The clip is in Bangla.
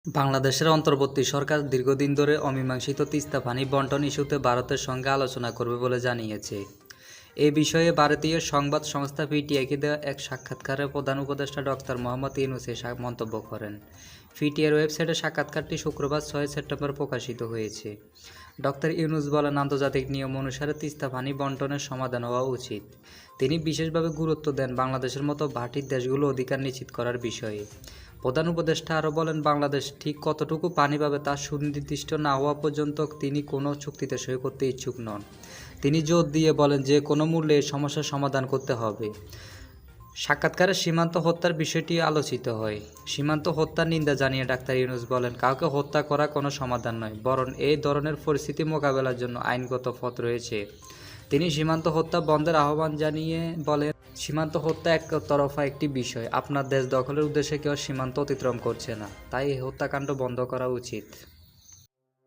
বাংলাদেশের অন্তর্বর্তী সরকার দীর্ঘদিন ধরে অমীমাংসিত তিস্তা পানি বণ্টন ইস্যুতে ভারতের সঙ্গে আলোচনা করবে বলে জানিয়েছে। এ বিষয়ে ভারতীয় সংবাদ সংস্থা পিটিআইকে দেওয়া এক সাক্ষাৎকারে প্রধান উপদেষ্টা ডক্টর মোহাম্মদ ইউনূস মন্তব্য করেন। পিটিআইয়ের ওয়েবসাইটে সাক্ষাৎকারটি শুক্রবার 6 সেপ্টেম্বর প্রকাশিত হয়েছে। ডক্টর ইউনূস বলেন, আন্তর্জাতিক নিয়ম অনুসারে তিস্তা পানি বণ্টনের সমাধান হওয়া উচিত। তিনি বিশেষভাবে গুরুত্ব দেন বাংলাদেশের মতো ভাটির দেশগুলো অধিকার নিশ্চিত করার বিষয়ে। প্রধান উপদেষ্টা আরও বলেন, বাংলাদেশ ঠিক কতটুকু পানি পাবে তা সুনির্দিষ্ট না হওয়া পর্যন্ত তিনি কোনো চুক্তিতে সই করতে ইচ্ছুক নন। তিনি জোর দিয়ে বলেন যে কোনো মূল্যে এই সমস্যার সমাধান করতে হবে। সাক্ষাৎকারে সীমান্ত হত্যার বিষয়টি আলোচিত হয়। সীমান্ত হত্যার নিন্দা জানিয়ে ডাক্তার ইউনূস বলেন, কাউকে হত্যা করা কোনো সমাধান নয়, বরং এই ধরনের পরিস্থিতি মোকাবেলার জন্য আইনগত পথ রয়েছে। তিনি সীমান্ত হত্যা বন্ধের আহ্বান জানিয়ে বলেন, সীমান্ত হত্যা একতরফা একটি বিষয়। আপনার দেশ দখলের উদ্দেশ্যে কেউ সীমান্ত অতিক্রম করছে না, তাই এই হত্যাকাণ্ড বন্ধ করা উচিত।